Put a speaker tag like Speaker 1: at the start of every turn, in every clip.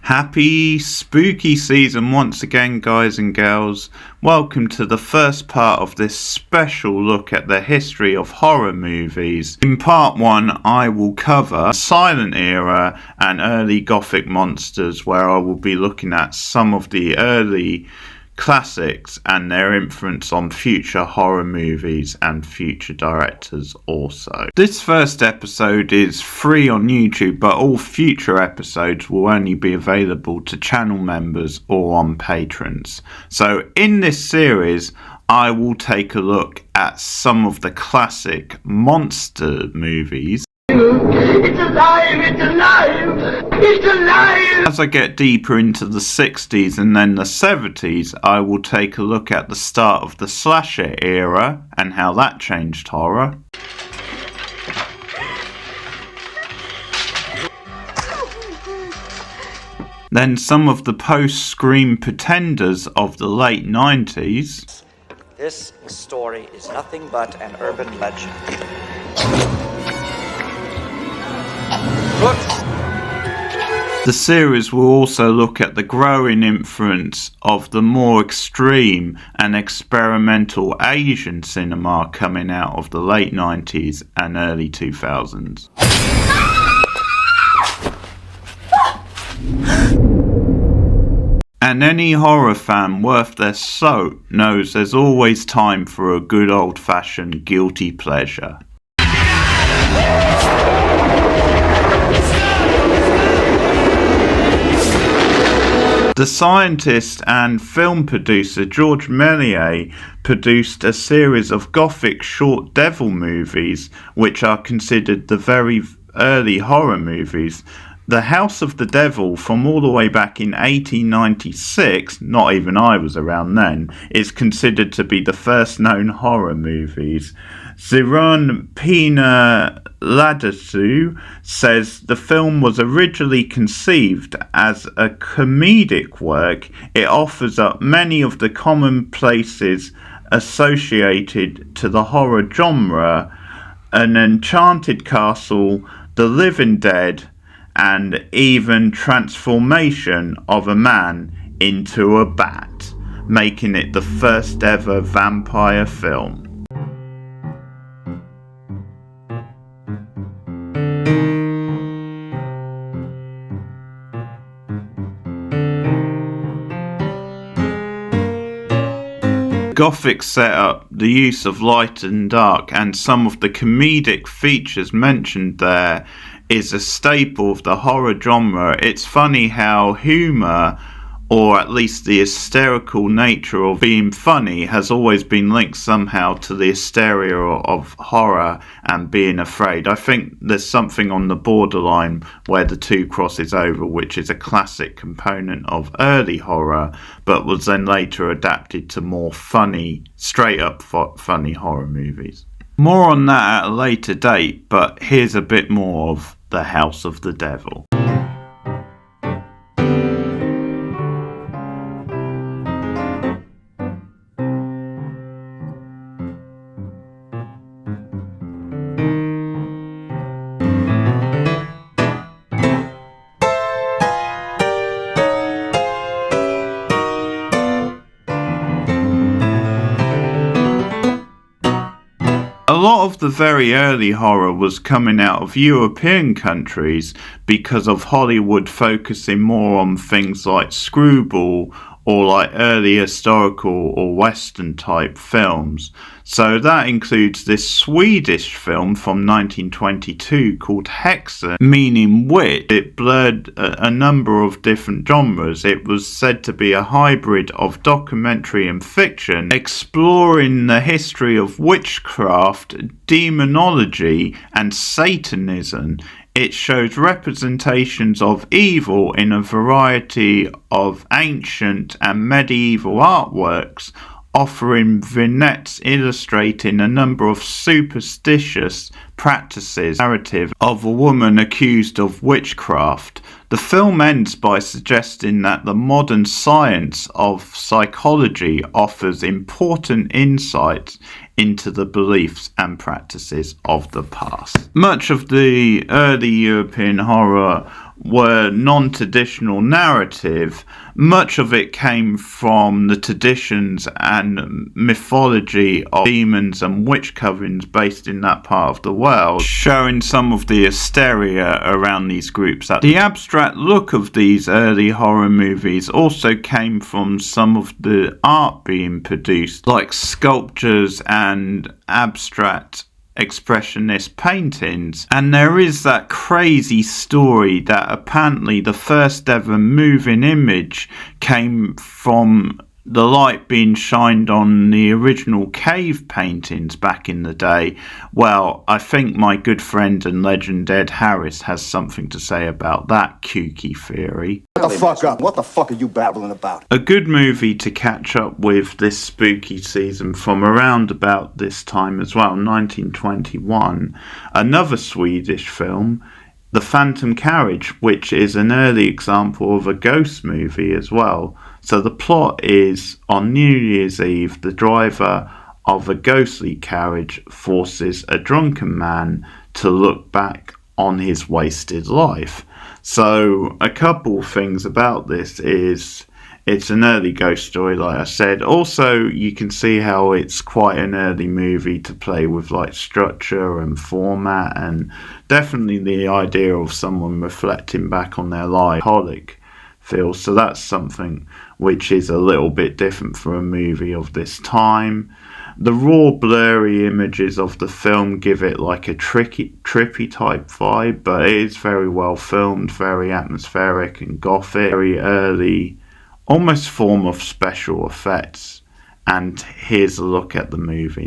Speaker 1: Happy spooky season once again, guys and girls. Welcome to the first part of this special look at the history of horror movies. In part 1 I will cover Silent era and early Gothic monsters, where I will be looking at some of the early classics and their influence on future horror movies and future directors also. This first episode is free on YouTube, but all future episodes will only be available to channel members or on patrons. So in this series I will take a look at some of the classic monster movies.
Speaker 2: It's alive! It's alive! It's alive!
Speaker 1: As I get deeper into the 60s and then the 70s, I will take a look at the start of the slasher era and how that changed horror. Then some of the post-Scream pretenders of the late 90s.
Speaker 3: This story is nothing but an urban legend.
Speaker 1: The series will also look at the growing influence of the more extreme and experimental Asian cinema coming out of the late 90s and early 2000s. And any horror fan worth their salt knows there's always time for a good old-fashioned guilty pleasure. The scientist and film producer George Méliès produced a series of Gothic short devil movies which are considered the very early horror movies. The House of the Devil, from all the way back in 1896, not even I was around then, is considered to be the first known horror movies. Ziron Pina Ladasu says the film was originally conceived as a comedic work. It offers up many of the commonplaces associated to the horror genre: an enchanted castle, the living dead, and even transformation of a man into a bat, making it the first ever vampire film. Gothic setup, the use of light and dark, and some of the comedic features mentioned there is a staple of the horror genre. It's funny how humour, or at least the hysterical nature of being funny, has always been linked somehow to the hysteria of horror and being afraid. I think there's something on the borderline where the two crosses over, which is a classic component of early horror, but was then later adapted to more funny, straight up funny horror movies. More on that at a later date, but here's a bit more of The House of the Devil. A lot of the very early horror was coming out of European countries because of Hollywood focusing more on things like screwball or like early historical or western type films. So that includes this Swedish film from 1922 called Hexen, meaning witch. It blurred a number of different genres. It was said to be a hybrid of documentary and fiction, exploring the history of witchcraft, demonology and Satanism. It shows representations of evil in a variety of ancient and medieval artworks, offering vignettes illustrating a number of superstitious practices. Narrative of a woman accused of witchcraft. The film ends by suggesting that the modern science of psychology offers important insights into the beliefs and practices of the past. Much of the early European horror were non-traditional narrative. Much of it came from the traditions and mythology of demons and witch covens based in that part of the world, showing some of the hysteria around these groups. The abstract look of these early horror movies also came from some of the art being produced, like sculptures and abstract expressionist paintings. And there is that crazy story that apparently the first ever moving image came from the light being shined on the original cave paintings back in the day. Well, I think my good friend and legend Ed Harris has something to say about that kooky theory.
Speaker 4: Shut the fuck up. What the fuck are you babbling about?
Speaker 1: A good movie to catch up with this spooky season from around about this time as well, 1921, another Swedish film, The Phantom Carriage, which is an early example of a ghost movie as well. So the plot is, on New Year's Eve, the driver of a ghostly carriage forces a drunken man to look back on his wasted life. So a couple things about this is it's an early ghost story, like I said. Also, you can see how it's quite an early movie to play with like structure and format, and definitely the idea of someone reflecting back on their life. Feel. So that's something which is a little bit different for a movie of this time. The raw, blurry images of the film give it like a trippy type vibe, but it is very well filmed, very atmospheric and gothic, very early, almost form of special effects. And here's a look at the movie.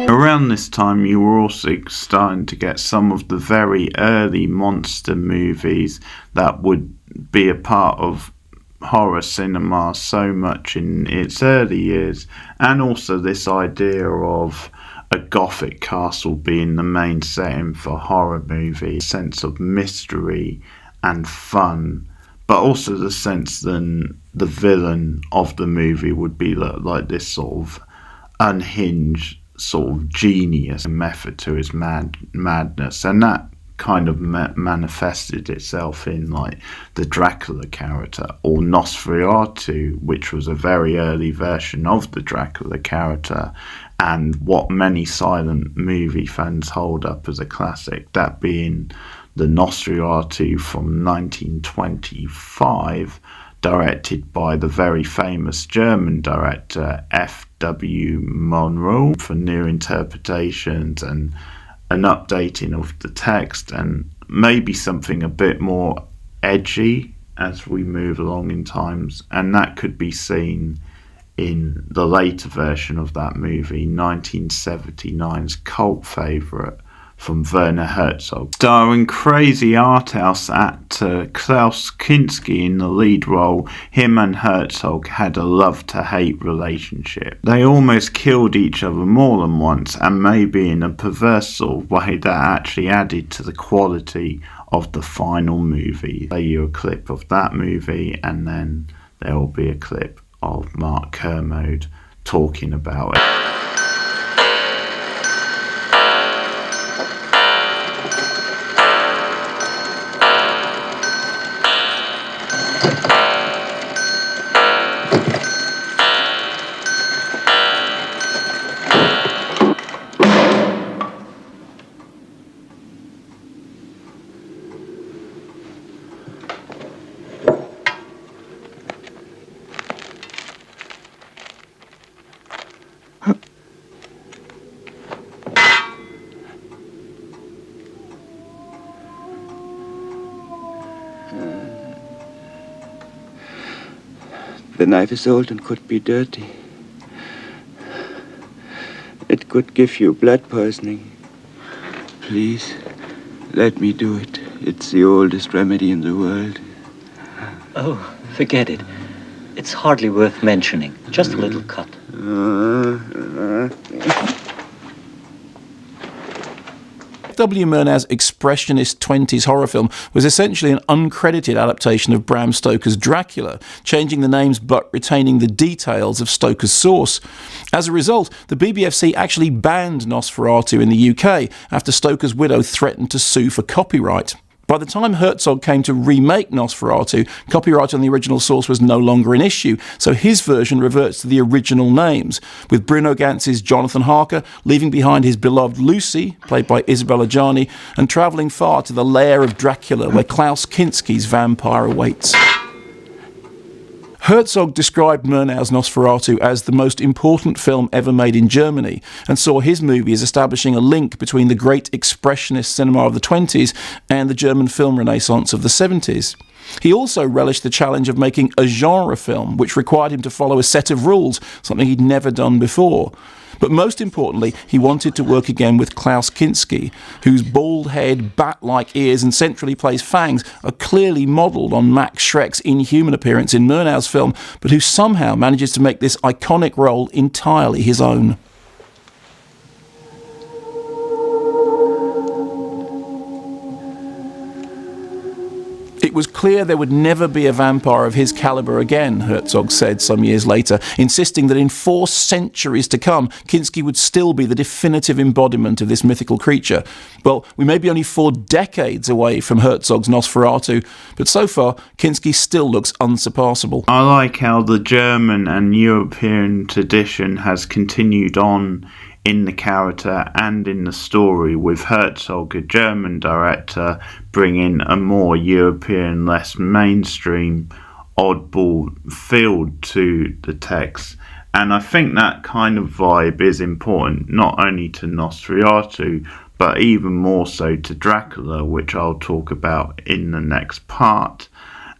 Speaker 1: Around this time you were also starting to get some of the very early monster movies that would be a part of horror cinema so much in its early years, and also this idea of a Gothic castle being the main setting for horror movies, sense of mystery and fun, but also the sense that the villain of the movie would be like this sort of unhinged sort of genius and method to his madness, and that kind of manifested itself in like the Dracula character, or Nosferatu, which was a very early version of the Dracula character, and what many silent movie fans hold up as a classic, that being the Nosferatu from 1925, directed by the very famous German director F.W. Monroe, for new interpretations and an updating of the text, and maybe something a bit more edgy as we move along in times. And that could be seen in the later version of that movie, 1979's cult favourite from Werner Herzog, starring crazy art house actor Klaus Kinski in the lead role. Him and Herzog had a love-to-hate relationship. They almost killed each other more than once, and maybe in a perverse sort of way that actually added to the quality of the final movie. I'll play you a clip of that movie, and then there will be a clip of Mark Kermode talking about it.
Speaker 5: The knife is old and could be dirty. It could give you blood poisoning. Please, let me do it. It's the oldest remedy in the world.
Speaker 6: Oh, forget it. It's hardly worth mentioning. Just a little cut.
Speaker 7: W. Murnau's expressionist 20s horror film was essentially an uncredited adaptation of Bram Stoker's Dracula, changing the names but retaining the details of Stoker's source. As a result, the BBFC actually banned Nosferatu in the UK after Stoker's widow threatened to sue for copyright. By the time Herzog came to remake Nosferatu, copyright on the original source was no longer an issue, so his version reverts to the original names, with Bruno Gantz's Jonathan Harker leaving behind his beloved Lucy, played by Isabella Gianni, and travelling far to the lair of Dracula, where Klaus Kinski's vampire awaits. Herzog described Murnau's Nosferatu as the most important film ever made in Germany, and saw his movie as establishing a link between the great expressionist cinema of the 20s and the German film renaissance of the 70s. He also relished the challenge of making a genre film, which required him to follow a set of rules, something he'd never done before. But most importantly, he wanted to work again with Klaus Kinski, whose bald head, bat-like ears and centrally placed fangs are clearly modelled on Max Schreck's inhuman appearance in Murnau's film, but who somehow manages to make this iconic role entirely his own. It was clear there would never be a vampire of his calibre again, Herzog said some years later, insisting that in 4 centuries to come, Kinski would still be the definitive embodiment of this mythical creature. Well, we may be only 4 decades away from Herzog's Nosferatu, but so far, Kinski still looks unsurpassable.
Speaker 1: I like how the German and European tradition has continued on in the character and in the story, with Herzog, a German director, bringing a more European, less mainstream, oddball feel to the text. And I think that kind of vibe is important, not only to Nosferatu, but even more so to Dracula, which I'll talk about in the next part.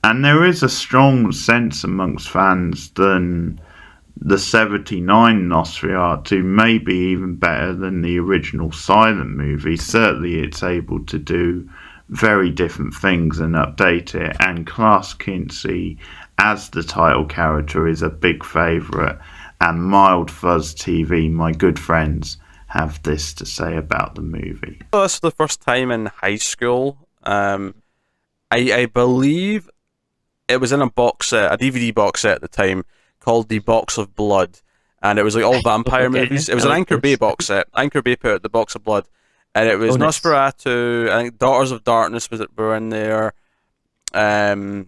Speaker 1: And there is a strong sense amongst fans that the 79 Nosferatu may be even better than the original silent movie. Certainly it's able to do very different things and update it, and Klaus Kinski as the title character is a big favourite, and Mild Fuzz TV, my good friends, have this to say about the movie.
Speaker 8: This is the first time in high school. I believe it was in a box set, a DVD box set at the time, called The Box of Blood, and it was like all vampire movies. It was an Anchor Bay box set. Anchor Bay put out The Box of Blood, and it was Nosferatu. I think Daughters of Darkness were in there. I can't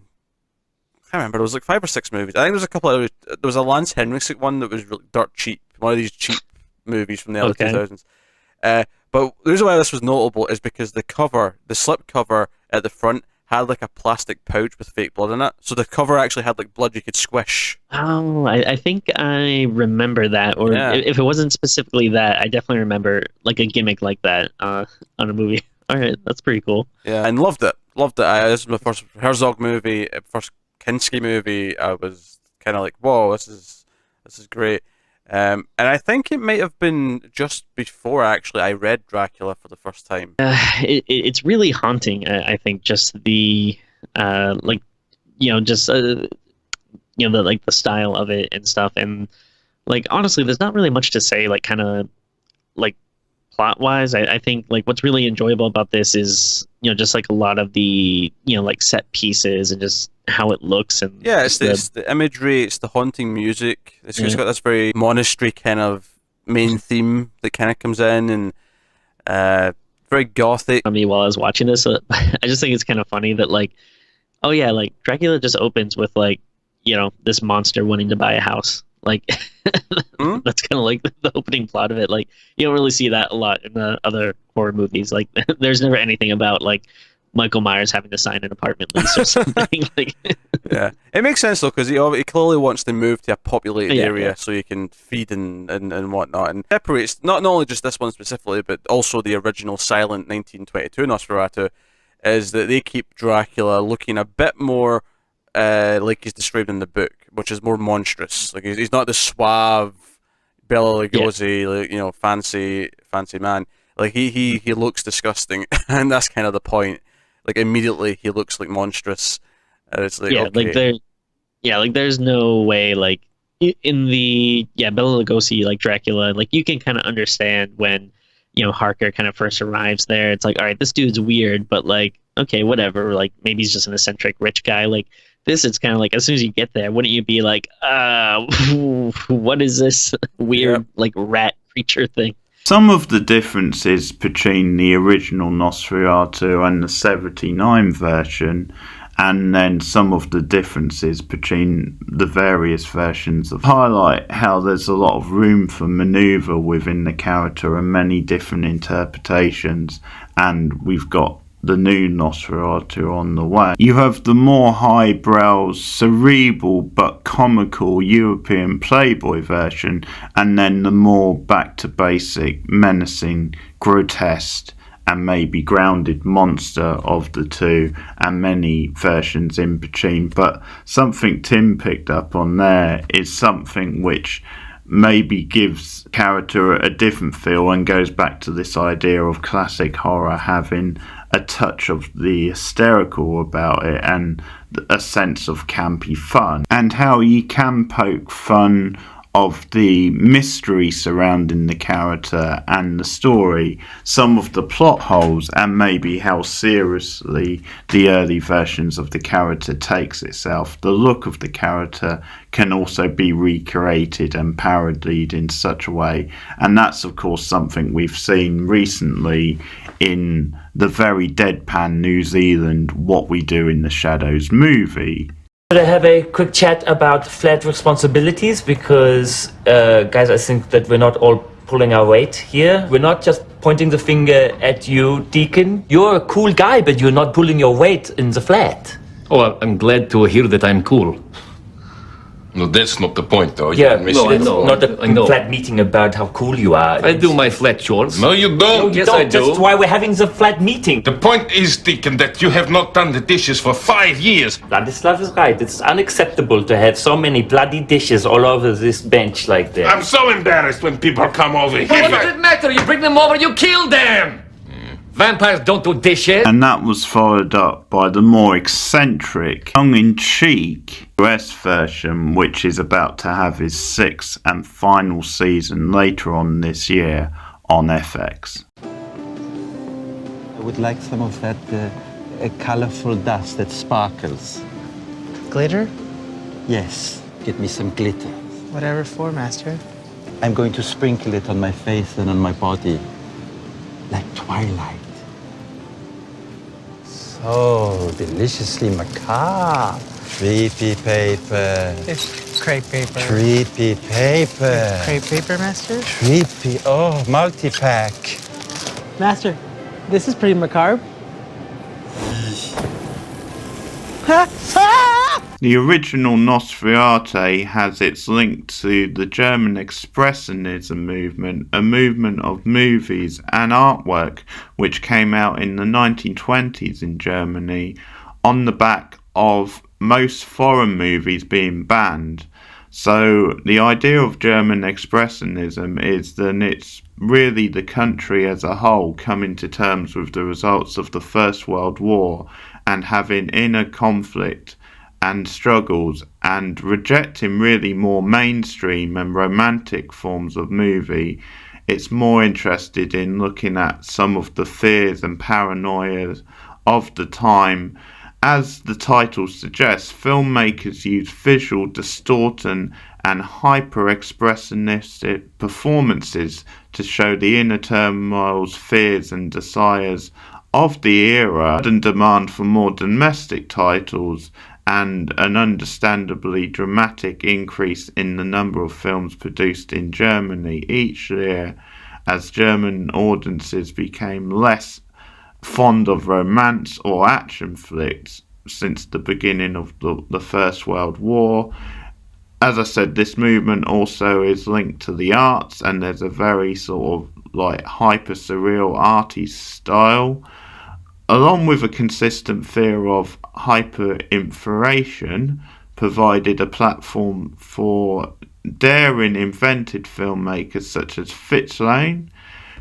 Speaker 8: remember. There was like 5 or 6 movies. I think there was a couple of. There was a Lance Henriksen one that was really dirt cheap. One of these cheap movies from the early 2000s. But the reason why this was notable is because the cover, the slip cover at the front, had like a plastic pouch with fake blood in it. So the cover actually had like blood you could squish.
Speaker 9: Oh, I think I remember that. Or if it wasn't specifically that, I definitely remember like a gimmick like that on a movie. All right, that's pretty cool.
Speaker 8: Yeah, and loved it. This was my first Herzog movie, first Kinski movie. I was kind of like, whoa, this is great. And I think it might have been just before actually I read Dracula for the first time.
Speaker 9: It's really haunting. I think just the the style of it and stuff, and like honestly, there's not really much to say. Like kind of like plot wise, I think like what's really enjoyable about this is, you know, just like a lot of the, you know, like set pieces and just how it looks. And
Speaker 8: yeah, it's the imagery, it's the haunting music. It's got this very monastery kind of main theme that kind of comes in, and very gothic.
Speaker 9: I mean, while I was watching this, I just think it's kind of funny that like, oh yeah, like Dracula just opens with like, you know, this monster wanting to buy a house. Like that's kind of like the opening plot of it. Like you don't really see that a lot in the other horror movies. Like there's never anything about like Michael Myers having to sign an apartment lease or something. Like
Speaker 8: yeah, it makes sense though, because he clearly wants to move to a populated area so he can feed and whatnot, and separates not only just this one specifically, but also the original Silent 1922 Nosferatu, is that they keep Dracula looking a bit more like he's described in the book, which is more monstrous. Like he's not the suave Bela Lugosi, like, you know, fancy man. Like he looks disgusting, and that's kind of the point. Like immediately he looks like monstrous. And it's like like there's no way like in the Bela Lugosi like Dracula, like you can kind of understand when, you know, Harker kind of first arrives there. It's like, all right, this dude's weird, but like okay, whatever. Like maybe he's just an eccentric rich guy. Like this, it's kind of like as soon as you get there, wouldn't you be like, what is this weird like rat creature thing?
Speaker 1: Some of the differences between the original Nosferatu and the 79 version, and then some of the differences between the various versions, of highlight how there's a lot of room for manoeuvre within the character and many different interpretations, and we've got the new Nosferatu on the way. You have the more highbrow, cerebral but comical European Playboy version, and then the more back to basic, menacing, grotesque and maybe grounded monster of the two, and many versions in between. But something Tim picked up on there is something which maybe gives character a different feel and goes back to this idea of classic horror having a touch of the hysterical about it and a sense of campy fun, and how you can poke fun of the mystery surrounding the character and the story, some of the plot holes, and maybe how seriously the early versions of the character takes itself. The look of the character can also be recreated and parodied in such a way, and that's of course something we've seen recently in the very deadpan New Zealand What We Do in the Shadows movie.
Speaker 10: Should I have a quick chat about flat responsibilities? Because, guys, I think that we're not all pulling our weight here. We're not just pointing the finger at you, Deacon. You're a cool guy, but you're not pulling your weight in the flat.
Speaker 11: Oh, I'm glad to hear that I'm cool.
Speaker 12: No, that's not the point, though.
Speaker 10: Yeah, no, I know. Not a flat meeting about how cool you are.
Speaker 11: I do my flat chores.
Speaker 12: No, you don't.
Speaker 10: No, you
Speaker 11: yes,
Speaker 10: don't.
Speaker 11: I do.
Speaker 10: That's why we're having the flat meeting.
Speaker 12: The point is, Deacon, that you have not done the dishes for 5 years.
Speaker 10: Vladislav is right. It's unacceptable to have so many bloody dishes all over this bench like that.
Speaker 12: I'm so embarrassed when people come over here.
Speaker 11: What does it matter? You bring them over, you kill them! Vampires don't do dishes.
Speaker 1: And that was followed up by the more eccentric, tongue-in-cheek US version, which is about to have his 6th and final season later on this year on FX.
Speaker 13: I would like some of that colorful dust that sparkles.
Speaker 14: Glitter?
Speaker 13: Yes, get me some glitter.
Speaker 14: Whatever for, Master.
Speaker 13: I'm going to sprinkle it on my face and on my body, like twilight. So deliciously macabre. Creepy paper.
Speaker 14: It's crepe paper.
Speaker 13: Creepy paper.
Speaker 14: Crepe paper, Master?
Speaker 13: Creepy. Oh, multi-pack.
Speaker 14: Master, this is pretty macabre.
Speaker 1: The original Nosferatu has its link to the German Expressionism movement, a movement of movies and artwork which came out in the 1920s in Germany on the back of most foreign movies being banned. So the idea of German Expressionism is that it's really the country as a whole coming to terms with the results of the First World War and having inner conflict and struggles and rejecting really more mainstream and romantic forms of movie it's more interested in looking at some of the fears and paranoia of the time. As the title suggests, filmmakers use visual distortion and hyper-expressionistic performances to show the inner turmoils, fears and desires of the era, and demand for more domestic titles, and an understandably dramatic increase in the number of films produced in Germany each year as German audiences became less fond of romance or action flicks since the beginning of the First World War. As I said, this movement also is linked to the arts, and there's a very sort of like hyper surreal arty style, along with a consistent fear of hyperinflation, provided a platform for daring invented filmmakers such as Fritz Lang,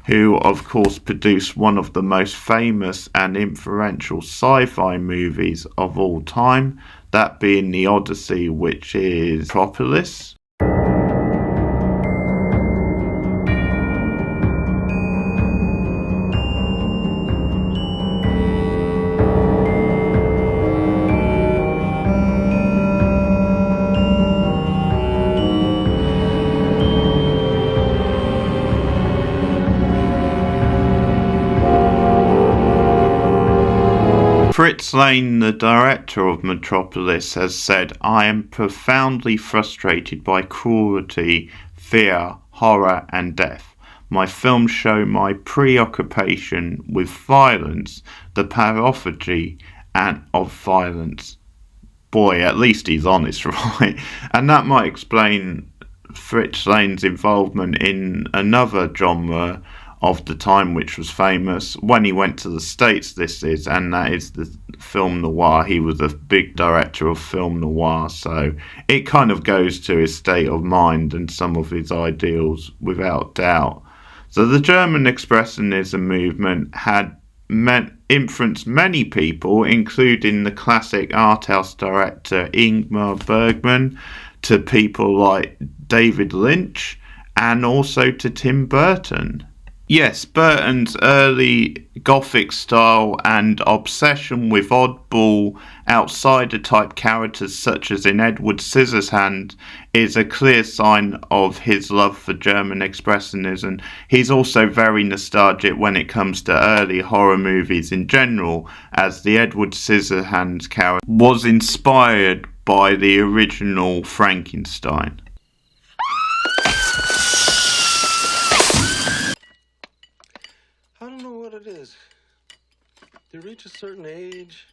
Speaker 1: who of course produced one of the most famous and influential sci-fi movies of all time, that being The Odyssey, which is Metropolis. Fritz Lang, the director of Metropolis, has said, "I am profoundly frustrated by cruelty, fear, horror and death. My films show my preoccupation with violence, the pathology of violence." Boy, at least he's honest, right? And that might explain Fritz Lang's involvement in another genre of the time which was famous when he went to the States, this is, and that is the film noir. He was a big director of film noir, so it kind of goes to his state of mind and some of his ideals without doubt. So the German Expressionism movement had influenced many people, including the classic art house director Ingmar Bergman, to people like David Lynch, and also to Tim Burton. Yes, Burton's early Gothic style and obsession with oddball, outsider-type characters such as in Edward Scissorhands is a clear sign of his love for German Expressionism. He's also very nostalgic when it comes to early horror movies in general, as the Edward Scissorhands character was inspired by the original Frankenstein.
Speaker 15: I don't know what it is. They reach a certain age,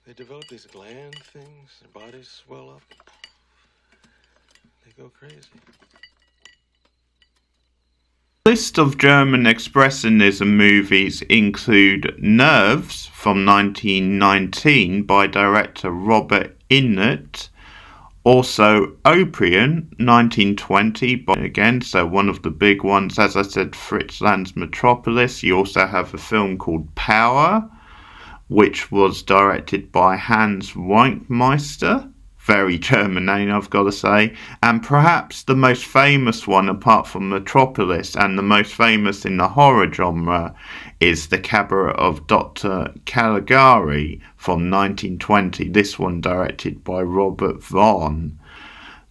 Speaker 15: they develop these gland things, their bodies swell up, they go crazy.
Speaker 1: List of German Expressionism movies include Nerves from 1919 by director Robert Innert, also Opium 1920 by, again, so one of the big ones, as I said, Fritz Lang's Metropolis. You also have a film called Power, which was directed by Hans Weinkmeister. Very German name, I've got to say. And perhaps the most famous one, apart from Metropolis, and the most famous in the horror genre, is The Cabaret of Dr. Caligari from 1920. This one directed by Robert Vaughn.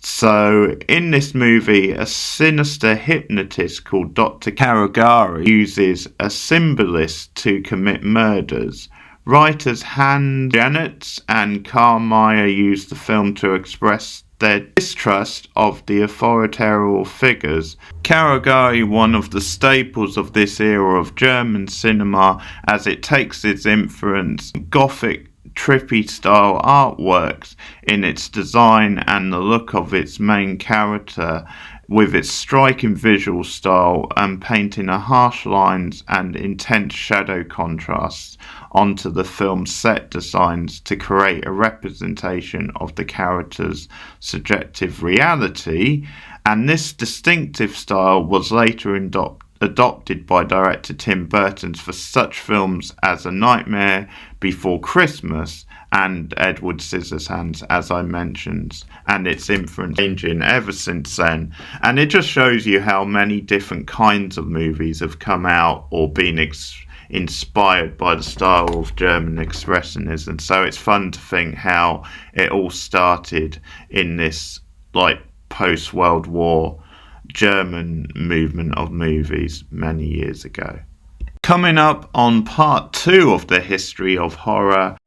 Speaker 1: So, in this movie, a sinister hypnotist called Dr. Caligari uses a symbolist to commit murders. Writers Hans Janetz and Karl Mayer used the film to express their distrust of the authoritarian figures. Caligari, one of the staples of this era of German cinema, as it takes its influence from Gothic trippy style artworks in its design and the look of its main character, with its striking visual style and painting a harsh lines and intense shadow contrasts onto the film's set designs to create a representation of the character's subjective reality. And this distinctive style was later adopted by director Tim Burton for such films as A Nightmare Before Christmas and Edward Scissorhands, as I mentioned, and its influence changing ever since then. And it just shows you how many different kinds of movies have come out or been inspired by the style of German Expressionism. So it's fun to think how it all started in this like post-World War German movement of movies many years ago. Coming up on part 2 of the history of horror,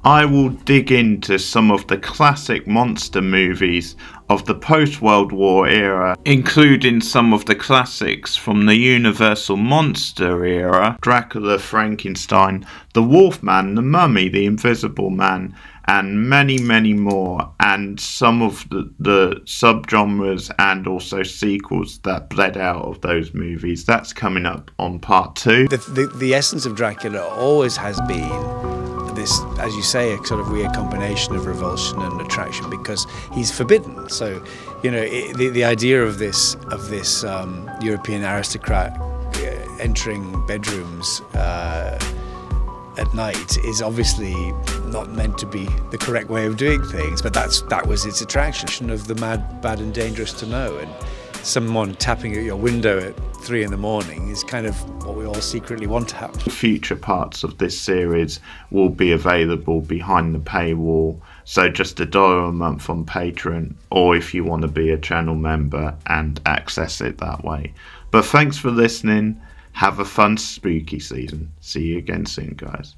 Speaker 1: I will dig into some of the classic monster movies of the post-World War era, including some of the classics from the Universal Monster era, Dracula, Frankenstein, The Wolfman, The Mummy, The Invisible Man, and many, many more, and some of the subgenres and also sequels that bled out of those movies. That's coming up on part 2.
Speaker 16: The essence of Dracula always has been this, as you say, a sort of weird combination of revulsion and attraction because he's forbidden. So, you know, the idea of this European aristocrat entering bedrooms at night is obviously not meant to be the correct way of doing things, but that was its attraction of the mad, bad, and dangerous to know. And someone tapping at your window at 3 a.m. is kind of what we all secretly want to happen.
Speaker 1: Future parts of this series will be available behind the paywall, so just $1 a month on Patreon, or if you want to be a channel member and access it that way. But thanks for listening. Have a fun spooky season. See you again soon, guys.